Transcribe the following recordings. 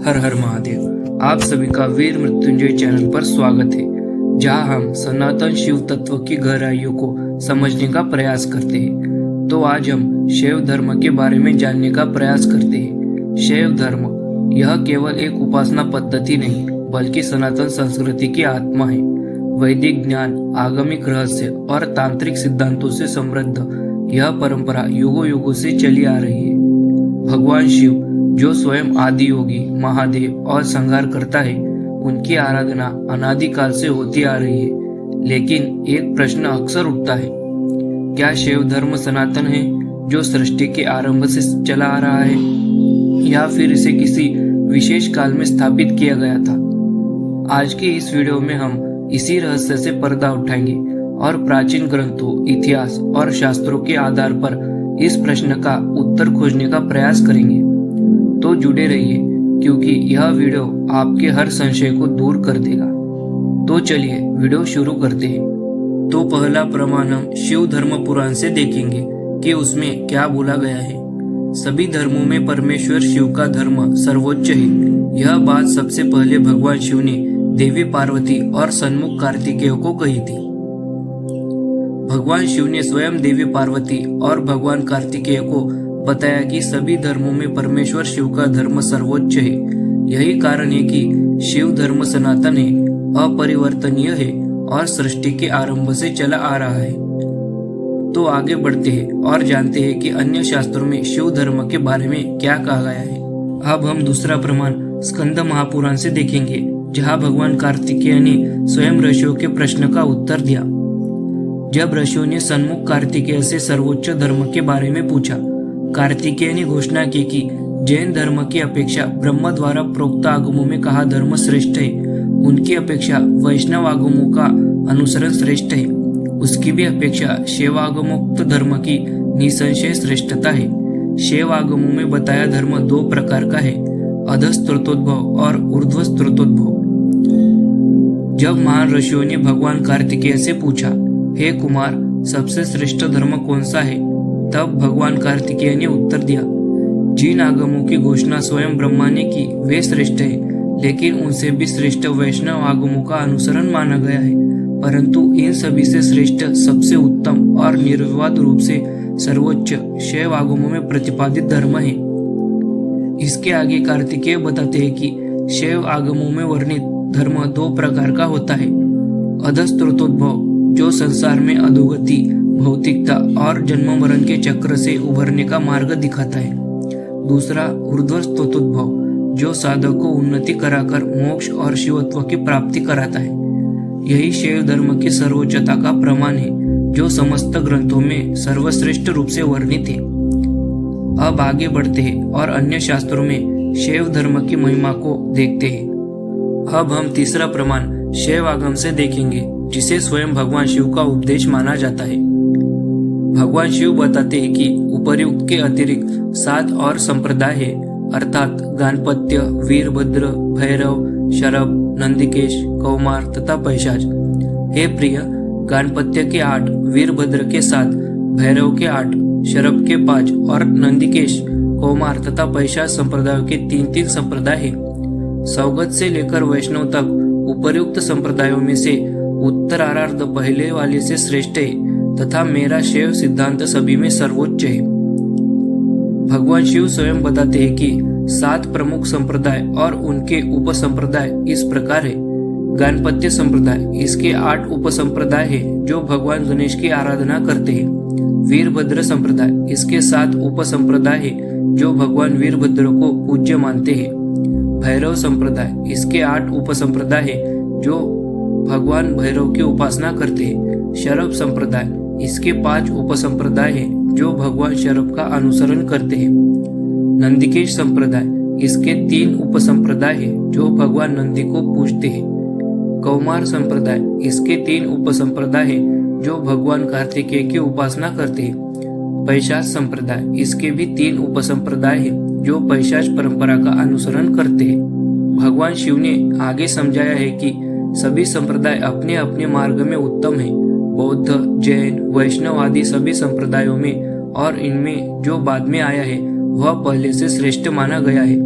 हर हर महादेव। आप सभी का वीर मृत्युंजय चैनल पर स्वागत है, जहां हम सनातन शिव तत्व की गहराइयों को समझने का प्रयास करते हैं। तो आज हम शैव धर्म के बारे में जानने का प्रयास करते हैं। शैव धर्म यह केवल एक उपासना पद्धति नहीं, बल्कि सनातन संस्कृति की आत्मा है। वैदिक ज्ञान, आगमिक रहस्य और तांत्रिक सिद्धांतों से समृद्ध यह परंपरा युगों युगों से चली आ रही है। भगवान शिव, जो स्वयं आदि योगी, महादेव और संहार करता है, उनकी आराधना अनादिकाल से होती आ रही है। लेकिन एक प्रश्न अक्सर उठता है, क्या शैव धर्म सनातन है, जो सृष्टि के आरंभ से चला आ रहा है, या फिर इसे किसी विशेष काल में स्थापित किया गया था? आज के इस वीडियो में हम इसी रहस्य से पर्दा उठाएंगे और प्राचीन ग्रंथों, इतिहास और शास्त्रों के आधार पर इस प्रश्न का उत्तर खोजने का प्रयास करेंगे। तो जुड़े रहिए, क्योंकि यह वीडियो आपके हर संशय को दूर कर देगा। तो चलिए वीडियो शुरू करते हैं। तो पहला प्रमाण हम शिव धर्म पुराण से देखेंगे कि उसमें क्या बोला गया है। सभी धर्मों में परमेश्वर शिव का धर्म सर्वोच्च है। यह बात सबसे पहले भगवान शिव ने देवी पार्वती और सन्मुख कार्तिकेय को कही थी। भगवान शिव ने स्वयं देवी पार्वती और भगवान कार्तिकेय को बताया कि सभी धर्मों में परमेश्वर शिव का धर्म सर्वोच्च है। यही कारण है कि शिव धर्म सनातन है, अपरिवर्तनीय है और सृष्टि के आरंभ से चला आ रहा है। तो आगे बढ़ते हैं और जानते हैं कि अन्य शास्त्रों में शिव धर्म के बारे में क्या कहा गया है। अब हम दूसरा प्रमाण स्कंद महापुराण से देखेंगे, जहाँ भगवान कार्तिकेय ने स्वयं ऋषियों के प्रश्न का उत्तर दिया। जब ऋषियों ने सन्मुख कार्तिकेय से सर्वोच्च धर्म के बारे में पूछा, कार्तिकेय ने घोषणा की कि जैन धर्म की अपेक्षा ब्रह्म द्वारा प्रोक्त आगमों में कहा धर्म श्रेष्ठ है। उनकी अपेक्षा वैष्णव आगमों का अनुसरण श्रेष्ठ है। उसकी भी अपेक्षा शैव आगमोक्त धर्म की निसंशय श्रेष्ठता है। शैव आगमों में बताया धर्म दो प्रकार का है, अधस्त्रोतोद्भव और ऊर्ध्वस्त्रोतोद्भव। जब महान ऋषियों ने भगवान कार्तिकेय से पूछा, हे कुमार, सबसे श्रेष्ठ धर्म कौन सा है, तब भगवान कार्तिकेय ने उत्तर दिया, जिन आगमों की घोषणा स्वयं ब्रह्मा ने की वे श्रेष्ठ है, लेकिन उनसे भी श्रेष्ठ वैष्णव आगमों का अनुसरण माना गया है। परंतु इन सभी से श्रेष्ठ, सबसे उत्तम और निर्विवाद रूप से सर्वोच्च शैव आगमों में प्रतिपादित धर्म है। इसके आगे कार्तिकेय बताते हैं कि शैव आगमों में वर्णित धर्म दो प्रकार का होता है, अधस्त्रोतोद्भव, जो संसार में अधोगति, भौतिकता और जन्म मरण के चक्र से उभरने का मार्ग दिखाता है। दूसरा ऊर्ध्वस्त्रोतोद्भव, जो साधक को उन्नति कराकर मोक्ष और शिवत्व की प्राप्ति कराता है। यही शैव धर्म की सर्वोच्चता का प्रमाण है, जो समस्त ग्रंथों में सर्वश्रेष्ठ रूप से वर्णित है। अब आगे बढ़ते हैं और अन्य शास्त्रों में शैव धर्म की महिमा को देखते हैं। अब हम तीसरा प्रमाण शैव आगम से देखेंगे, जिसे स्वयं भगवान शिव का उपदेश माना जाता है। भगवान शिव बताते हैं कि उपर्युक्त के अतिरिक्त 7 और संप्रदाय है, अर्थात गाणपत्य, वीरभद्र, भैरव, शरभ, नंदिकेश, कौमार तथा पैशाच। हे प्रिय, गाणपत्य के 8, वीरभद्र के 7, भैरव के 8, शरभ के 5 और नंदिकेश, कौमार तथा पैशाच संप्रदायों के 3-3 संप्रदाय है। सौगत से लेकर वैष्णव तक उपर्युक्त संप्रदायों में से उत्तरार्ध पहले वाले से श्रेष्ठ है, तथा मेरा शैव सिद्धांत सभी में सर्वोच्च है। भगवान शिव स्वयं बताते हैं कि 7 प्रमुख संप्रदाय और उनके उपसंप्रदाय इस प्रकार है। गाणपत्य संप्रदाय, इसके 8 उपसंप्रदाय है जो भगवान गणेश की आराधना करते हैं। वीरभद्र संप्रदाय, इसके 7 उपसंप्रदाय है जो भगवान वीरभद्र को पूज्य मानते हैं। भैरव संप्रदाय, इसके 8 उपसंप्रदाय है जो भगवान भैरव की उपासना करते हैं। शरभ संप्रदाय, इसके 5 उपसंप्रदाय है जो भगवान शरभ का अनुसरण करते हैं। नंदिकेश संप्रदाय, इसके 3 उपसंप्रदाय है जो भगवान नंदी को पूजते हैं। कौमार संप्रदाय, इसके 3 उपसंप्रदाय हैं जो भगवान कार्तिकेय की उपासना करते हैं। पैशाच संप्रदाय, इसके भी 3 उपसंप्रदाय हैं जो पैशाच परंपरा का अनुसरण करते हैं। भगवान शिव ने आगे समझाया है कि सभी संप्रदाय अपने अपने मार्ग में उत्तम हैं। बौद्ध, जैन, वैष्णव आदि सभी संप्रदायों में और इनमें जो बाद में आया है वह पहले से श्रेष्ठ माना गया है,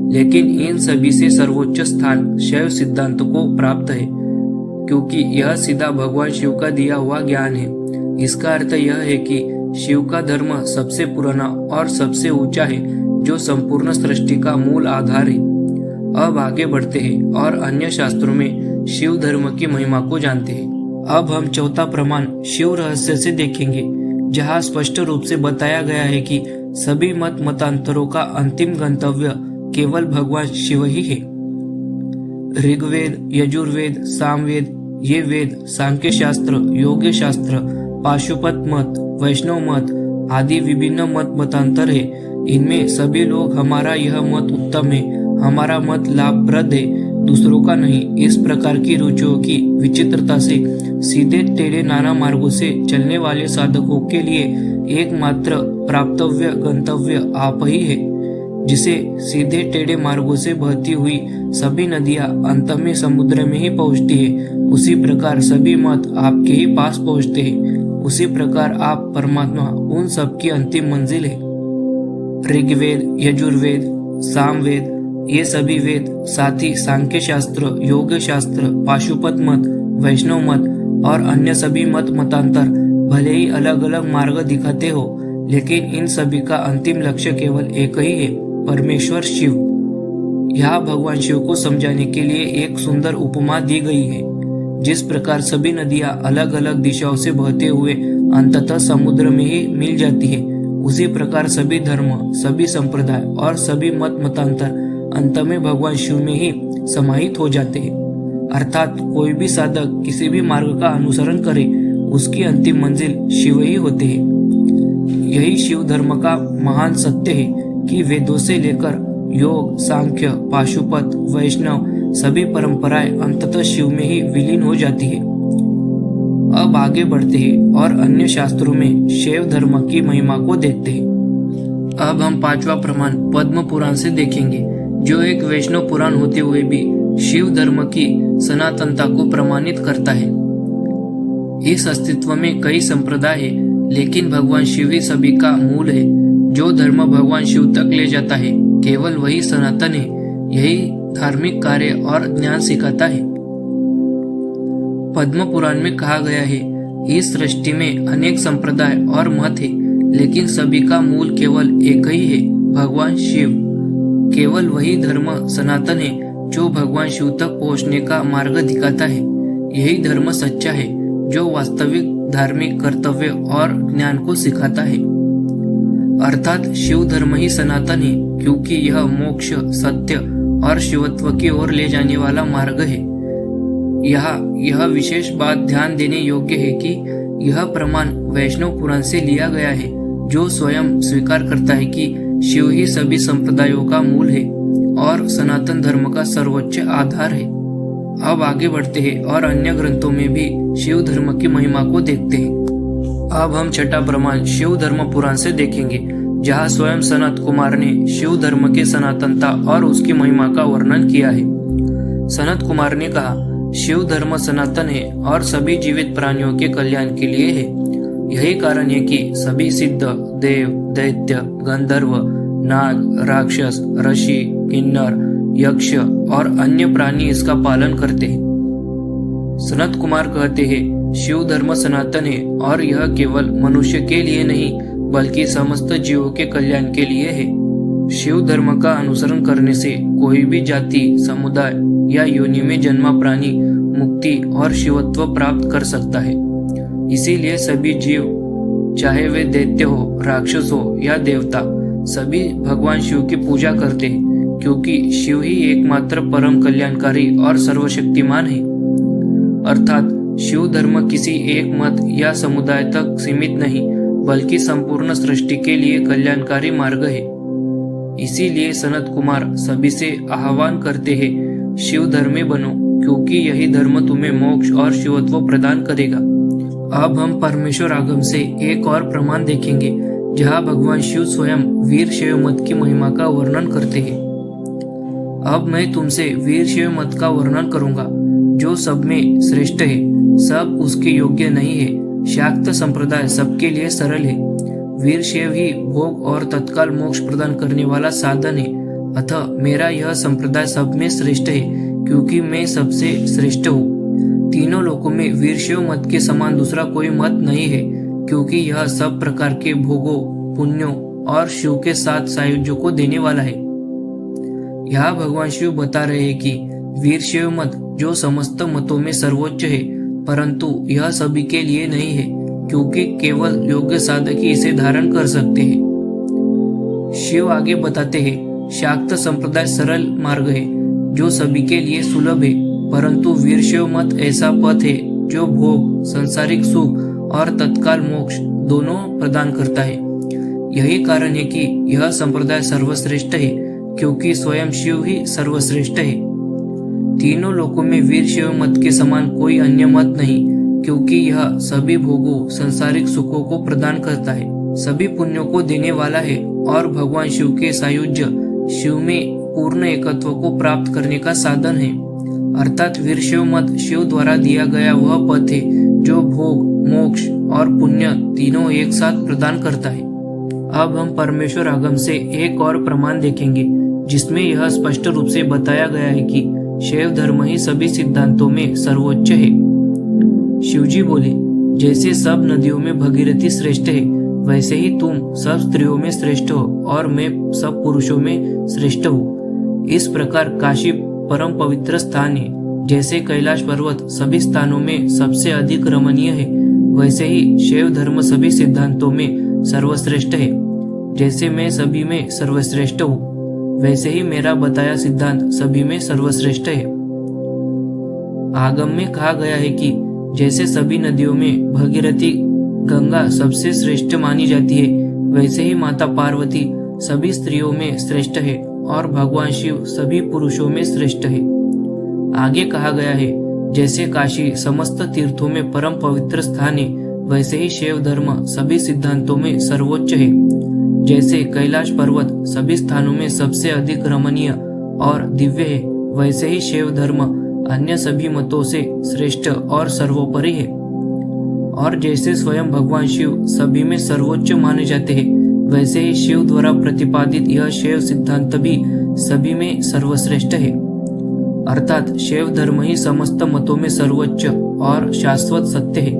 लेकिन इन सभी से सर्वोच्च स्थान शैव सिद्धांत को प्राप्त है, क्योंकि यह सीधा भगवान शिव का दिया हुआ ज्ञान है। इसका अर्थ यह है कि शिव का धर्म सबसे पुराना और सबसे ऊंचा है, जो संपूर्ण सृष्टि का मूल आधार है। अब आगे बढ़ते हैं और अन्य शास्त्रों में शिव धर्म की महिमा को जानते हैं। अब हम चौथा प्रमाण शिव रहस्य से देखेंगे, जहाँ स्पष्ट रूप से बताया गया है कि सभी मतांतरों का अंतिम गंतव्य केवल भगवान शिव ही है। ऋग्वेद, यजुर्वेद, सामवेद, ये वेद, सांख्य शास्त्र, योग शास्त्र, पाशुपत मत, वैष्णव मत आदि विभिन्न मतांतर है। इनमें सभी लोग हमारा यह मत उत्तम है, हमारा मत लाभप्रद है, दूसरों का नहीं, इस प्रकार की रुचियों की विचित्रता से सीधे टेढ़े नाना मार्गों से चलने वाले साधकों के लिए एकमात्र प्राप्तव्य गंतव्य आप ही है। जिसे सीधे टेढ़े मार्गों से बहती हुई सभी नदियां अंत में समुद्र में ही पहुंचती है, उसी प्रकार सभी मत आपके ही पास पहुंचते हैं। उसी प्रकार आप परमात्मा उन सब की अंतिम मंजिल है। ऋग्वेद, यजुर्वेद, सामवेद, ये सभी वेद, साथ ही सांख्य शास्त्र, योग शास्त्र, पाशुपत मत, वैष्णव मत और अन्य सभी मतांतर भले ही अलग अलग मार्ग दिखाते हो, लेकिन इन सभी का अंतिम लक्ष्य केवल एक ही है, परमेश्वर शिव। यहाँ भगवान शिव को समझाने के लिए एक सुंदर उपमा दी गई है। जिस प्रकार सभी नदियां अलग अलग दिशाओं से बहते हुए अंततः समुद्र में ही मिल जाती है, उसी प्रकार सभी धर्म, सभी संप्रदाय और सभी मतांतर अंत में भगवान शिव में ही समाहित हो जाते हैं। अर्थात कोई भी साधक किसी भी मार्ग का अनुसरण करे, उसकी अंतिम मंजिल शिव ही होते हैं। यही शिव धर्म का महान सत्य है कि वेदों से लेकर योग, सांख्य, पाशुपत, वैष्णव सभी परंपराएं अंततः शिव में ही विलीन हो जाती है। अब आगे बढ़ते हैं और अन्य शास्त्रों में शैव धर्म की महिमा को देखते हैं। अब हम 5वां प्रमाण पद्म पुराण से देखेंगे, जो एक वैष्णव पुराण होते हुए भी शिव धर्म की सनातनता को प्रमाणित करता है। इस अस्तित्व में कई संप्रदाय है, लेकिन भगवान शिव ही सभी का मूल है। जो धर्म भगवान शिव तक ले जाता है, केवल वही सनातन है। यही धार्मिक कार्य और ज्ञान सिखाता है। पद्म पुराण में कहा गया है, इस सृष्टि में अनेक संप्रदाय और मत है, लेकिन सभी का मूल केवल एक ही है, भगवान शिव। केवल वही धर्म सनातन है जो भगवान शिव तक पहुंचने का मार्ग दिखाता है। यही धर्म सच्चा है, जो वास्तविक धार्मिक कर्तव्य और ज्ञान को सिखाता है। अर्थात शिव धर्म ही सनातन है, क्योंकि यह मोक्ष, सत्य और शिवत्व की ओर ले जाने वाला मार्ग है। यह विशेष बात ध्यान देने योग्य है कि यह प्रमाण वैष्णव पुराण से लिया गया है, जो स्वयं स्वीकार करता है कि शिव ही सभी संप्रदायों का मूल है और सनातन धर्म का सर्वोच्च आधार है। अब आगे बढ़ते हैं और अन्य ग्रंथों में भी शिव धर्म की महिमा को देखते हैं। अब हम 6वां प्रमाण शिव धर्म पुराण से देखेंगे, जहाँ स्वयं सनत कुमार ने शिव धर्म की सनातनता और उसकी महिमा का वर्णन किया है। सनत कुमार ने कहा, शिव धर्म सनातन है और सभी जीवित प्राणियों के कल्याण के लिए है। यही कारण है कि सभी सिद्ध, देव, दैत्य, गंधर्व, नाग, राक्षस, ऋषि, किन्नर, यक्ष और अन्य प्राणी इसका पालन करते हैं। सनत कुमार कहते हैं, शिव धर्म सनातन है और यह केवल मनुष्य के लिए नहीं बल्कि समस्त जीवों के कल्याण के लिए है। शिव धर्म का अनुसरण करने से कोई भी जाति, समुदाय या योनि में जन्मा प्राणी मुक्ति और शिवत्व प्राप्त कर सकता है। इसीलिए सभी जीव, चाहे वे दैत्य हो, राक्षस हो या देवता, सभी भगवान शिव की पूजा करते हैं, क्योंकि शिव ही एकमात्र परम कल्याणकारी और सर्वशक्तिमान है। अर्थात शिव धर्म किसी एक मत या समुदाय तक सीमित नहीं बल्कि संपूर्ण सृष्टि के लिए कल्याणकारी मार्ग है। इसीलिए सनत कुमार सभी से आह्वान करते हैं, शिव धर्मी बनो, क्योंकि यही धर्म तुम्हें मोक्ष और शिवत्व प्रदान करेगा। अब हम परमेश्वर आगम से एक और प्रमाण देखेंगे जहाँ भगवान शिव स्वयं वीर शैव मत की महिमा का वर्णन करते हैं। अब मैं तुमसे वीर शैव मत का वर्णन करूंगा, जो सब में श्रेष्ठ है, सब उसके योग्य नहीं है। शाक्त संप्रदाय सबके लिए सरल है। वीर शैव ही भोग और तत्काल मोक्ष प्रदान करने वाला साधन है। अतः मेरा यह संप्रदाय सब में श्रेष्ठ है, क्योंकि मैं सबसे श्रेष्ठ हूँ। तीनों लोकों में वीर शैव मत के समान दूसरा कोई मत नहीं है, क्योंकि यह सब प्रकार के भोगों, पुण्यों और शिव के साथ सायुज्य को देने वाला है। यहाँ भगवान शिव बता रहे हैं कि वीर शैव मत जो समस्त मतों में सर्वोच्च है, परंतु यह सभी के लिए नहीं है, क्योंकि केवल योग्य साधक ही इसे धारण कर सकते हैं। शिव आगे बताते हैं, शाक्त संप्रदाय सरल मार्ग है जो सभी के लिए सुलभ है, परंतु वीर शैव मत ऐसा पथ है जो भोग, सांसारिक सुख और तत्काल मोक्ष दोनों प्रदान करता है। यही कारण है कि यह संप्रदाय सर्वश्रेष्ठ है, क्योंकि स्वयं शिव ही सर्वश्रेष्ठ है। तीनों लोकों में वीर शैव मत के समान कोई अन्य मत नहीं, क्योंकि यह सभी भोगों, सांसारिक सुखों को प्रदान करता है, सभी पुण्यों को देने वाला है और भगवान शिव के सायुज्य, शिव में पूर्ण एकत्व को प्राप्त करने का साधन है। अर्थात वीर शैव मत शिव द्वारा दिया गया वह पथ है जो भोग, मोक्ष और पुण्य तीनों एक साथ प्रदान करता है। अब हम परमेश्वर आगम से एक और प्रमाण देखेंगे, जिसमें यह स्पष्ट रूप से बताया गया है कि शैव धर्म ही सभी सिद्धांतों में सर्वोच्च है। शिवजी बोले, जैसे सब नदियों में भगीरथी श्रेष्ठ है, वैसे ही तुम सब स्त्रियों में श्रेष्ठ हो और मैं सब पुरुषों में श्रेष्ठ हूँ। इस प्रकार काशी परम पवित्र स्थान है। जैसे कैलाश पर्वत सभी स्थानों में सबसे अधिक रमणीय है, वैसे ही शैव धर्म सभी सिद्धांतों में सर्वश्रेष्ठ है। जैसे मैं सभी में सर्वश्रेष्ठ हूँ, वैसे ही मेरा बताया सिद्धांत सभी में सर्वश्रेष्ठ है। आगम में कहा गया है कि जैसे सभी नदियों में भगीरथी गंगा सबसे श्रेष्ठ मानी जाती है, वैसे ही माता पार्वती सभी स्त्रियों में श्रेष्ठ है और भगवान शिव सभी पुरुषों में श्रेष्ठ है। आगे कहा गया है, जैसे काशी समस्त तीर्थों में परम पवित्र स्थान है, वैसे ही शैव धर्म सभी सिद्धांतों में सर्वोच्च है। जैसे कैलाश पर्वत सभी स्थानों में सबसे अधिक रमणीय और दिव्य है, वैसे ही शैव धर्म अन्य सभी मतों से श्रेष्ठ और सर्वोपरि है। और जैसे स्वयं भगवान शिव सभी में सर्वोच्च माने जाते हैं, वैसे ही शिव द्वारा प्रतिपादित यह शैव सिद्धांत भी सभी में सर्वश्रेष्ठ है। अर्थात शैव धर्म ही समस्त मतों में सर्वोच्च और शाश्वत सत्य है,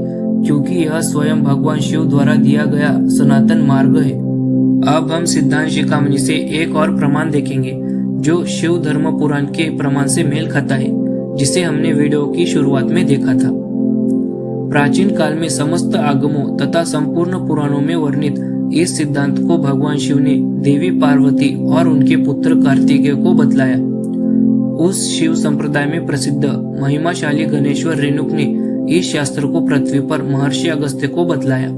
क्योंकि यह स्वयं भगवान शिव द्वारा दिया गया सनातन मार्ग है। अब हम सिद्धांत शिखामणि से एक और प्रमाण देखेंगे, जो शिव धर्म पुराण के प्रमाण से मेल खाता है, जिसे हमने वीडियो की शुरुआत में देखा था। प्राचीन काल में समस्त आगमों तथा संपूर्ण पुराणों में वर्णित इस सिद्धांत को भगवान शिव ने देवी पार्वती और उनके पुत्र कार्तिकेय को बतलाया। उस शिव संप्रदाय में प्रसिद्ध महिमाशाली गणेश्वर रेणुक ने इस शास्त्र को पृथ्वी पर महर्षि अगस्त्य को बतलाया।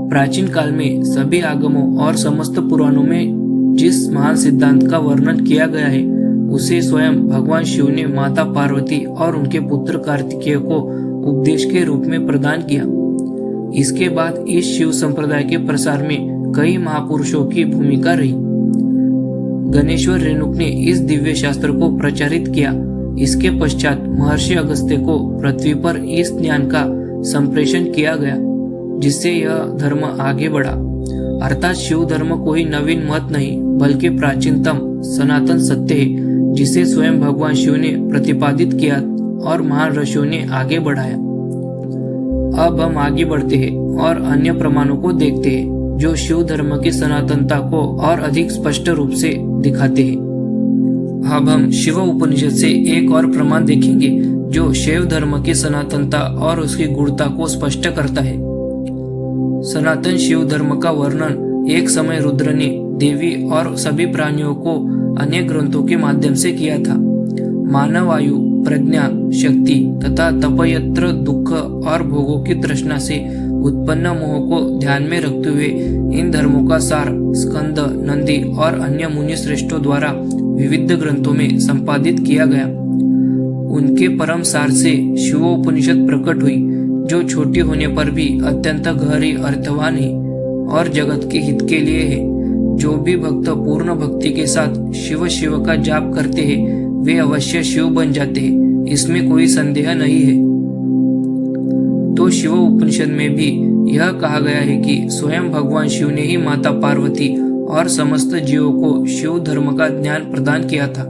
प्राचीन काल में सभी आगमों और समस्त पुराणों में जिस महान सिद्धांत का वर्णन किया गया है, उसे स्वयं भगवान शिव ने माता पार्वती और उनके पुत्र कार्तिकेय को उपदेश के रूप में प्रदान किया। इसके बाद इस शिव संप्रदाय के प्रसार में कई महापुरुषों की भूमिका रही। गणेश्वर रेणुक ने इस दिव्य शास्त्र को प्रचारित किया। इसके पश्चात महर्षि अगस्त्य को पृथ्वी पर इस ज्ञान का संप्रेषण किया गया, जिससे यह धर्म आगे बढ़ा। अर्थात शिव धर्म कोई नवीन मत नहीं, बल्कि प्राचीनतम सनातन सत्य है, जिसे स्वयं भगवान शिव ने प्रतिपादित किया और महान ऋषियों ने आगे बढ़ाया। अब हम आगे बढ़ते हैं और अन्य प्रमाणों को देखते हैं, जो शिव धर्म की सनातनता को और अधिक स्पष्ट रूप से दिखाते हैं। अब हम शिव उपनिषद से एक और प्रमाण देखेंगे, जो शैव धर्म की सनातनता और उसकी गुणता को स्पष्ट करता है। सनातन शिव धर्म का वर्णन एक समय रुद्र ने देवी और सभी प्राणियों को अनेक ग्रंथों के माध्यम से किया था। मानव आयु, प्रज्ञा, शक्ति तथा तपयत्र दुख और भोगों की तृष्णा से उत्पन्न मोह को ध्यान में रखते हुए इन धर्मों का सार स्कंद, नंदी और अन्य मुनि श्रेष्ठों द्वारा विविध ग्रंथों में संपादित किया गया। उनके परम सार से शिवोपनिषद प्रकट हुई, जो छोटी होने पर भी अत्यंत गहरी अर्थवान है और जगत के हित के लिए है। जो भी भक्त पूर्ण भक्ति के साथ शिव शिव का जाप करते हैं वे अवश्य शिव बन जाते हैं, इसमें कोई संदेह नहीं है। तो शिव उपनिषद में भी यह कहा गया है कि स्वयं भगवान शिव ने ही माता पार्वती और समस्त जीवों को शिव धर्म का ज्ञान प्रदान किया था।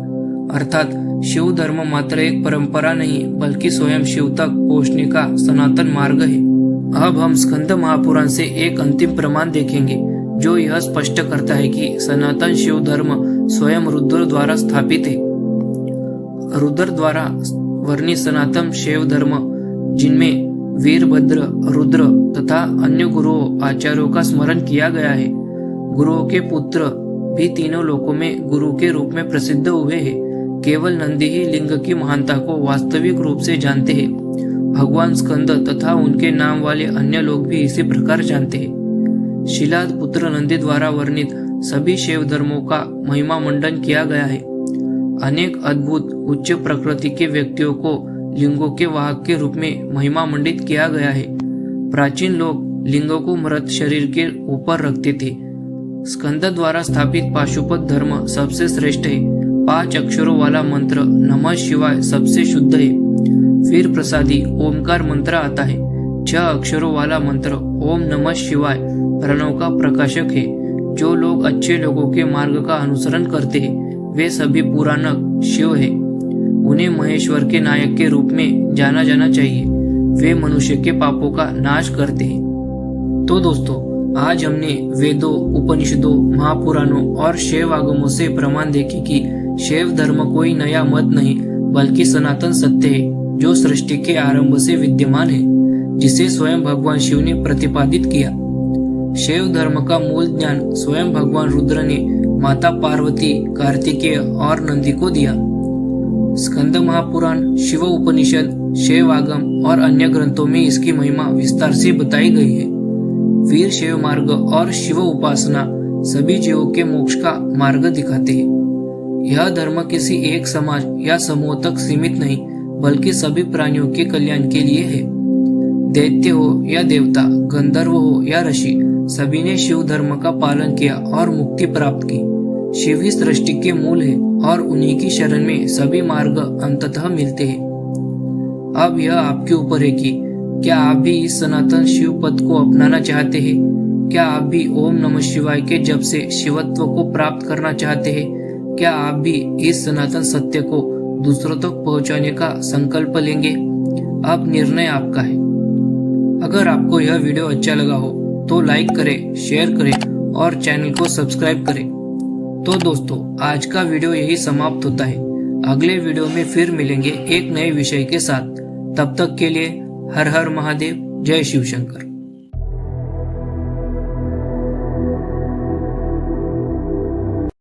अर्थात शिव धर्म मात्र एक परंपरा नहीं बल्कि स्वयं शिव तक पहुंचने का सनातन मार्ग है। अब हम स्कंद महापुराण से एक अंतिम प्रमाण देखेंगे जो यह स्पष्ट करता है कि सनातन शिव धर्म स्वयं रुद्र द्वारा स्थापित है। रुद्र द्वारा वर्णित सनातन शिव धर्म, जिनमें वीरभद्र, रुद्र तथा अन्य गुरुओं आचार्यों का स्मरण किया गया है। गुरुओं के पुत्र भी तीनों लोकों में गुरु के रूप में प्रसिद्ध हुए हैं। केवल नंदी ही लिंग की महानता को वास्तविक रूप से जानते हैं। भगवान स्कंद तथा उनके नाम वाले अन्य लोग भी इसी प्रकार जानते हैं। शिलाद पुत्र नंदी द्वारा वर्णित सभी शिव धर्मों का महिमा मंडन किया गया है। अनेक अद्भुत उच्च प्रकृति के व्यक्तियों को लिंगों के वाहक के रूप में महिमा मंडित किया गया है। प्राचीन लोग लिंगों को मृत शरीर के ऊपर रखते थे। स्कंद द्वारा स्थापित पाशुपत धर्म सबसे श्रेष्ठ है। 5 अक्षरों वाला मंत्र नमः शिवाय सबसे शुद्ध है। फिर प्रसादी ओमकार मंत्र आता है। 6 अक्षरों वाला मंत्र ओम नमः शिवाय प्रणव का प्रकाशक है। जो लोग अच्छे लोगों के मार्ग का अनुसरण करते हैं वे सभी पुराणक शिव है। उन्हें महेश्वर के नायक के रूप में जाना जाना चाहिए। वे मनुष्य के पापों का नाश करते हैं। तो दोस्तों, आज हमने वेदों, उपनिषदों, महापुराणों और शैव आगमों से प्रमाण देखे कि शैव धर्म कोई नया मत नहीं बल्कि सनातन सत्य है जो सृष्टि के आरंभ से विद्यमान है, जिसे स्वयं भगवान शिव ने प्रतिपादित किया। शैव धर्म का मूल ज्ञान स्वयं भगवान रुद्र ने माता पार्वती, कार्तिकेय और नंदी को दिया। स्कंद महापुराण, शिव उपनिषद, शैव आगम और अन्य ग्रंथों में इसकी महिमा विस्तार से बताई गई है। वीर शैव मार्ग और शिव उपासना सभी जीवों के मोक्ष का मार्ग दिखाते हैं। यह धर्म किसी एक समाज या समूह तक सीमित नहीं बल्कि सभी प्राणियों के कल्याण के लिए है। दैत्य हो या देवता, गंधर्व हो या ऋषि, सभी ने शिव धर्म का पालन किया और मुक्ति प्राप्त की। शिव ही सृष्टि के मूल है और उन्हीं की शरण में सभी मार्ग अंततः मिलते हैं। अब यह आपके ऊपर है कि क्या आप भी इस सनातन शिव पद को अपनाना चाहते हैं? क्या आप भी ओम नमः शिवाय के जप से शिवत्व को प्राप्त करना चाहते हैं? क्या आप भी इस सनातन सत्य को दूसरों तक पहुंचाने का संकल्प लेंगे? अब निर्णय आपका है। अगर आपको यह वीडियो अच्छा लगा हो तो लाइक करें, शेयर करें और चैनल को सब्सक्राइब करें। तो दोस्तों, आज का वीडियो यही समाप्त होता है। अगले वीडियो में फिर मिलेंगे एक नए विषय के साथ। तब तक के लिए हर हर महादेव, जय शिव शंकर।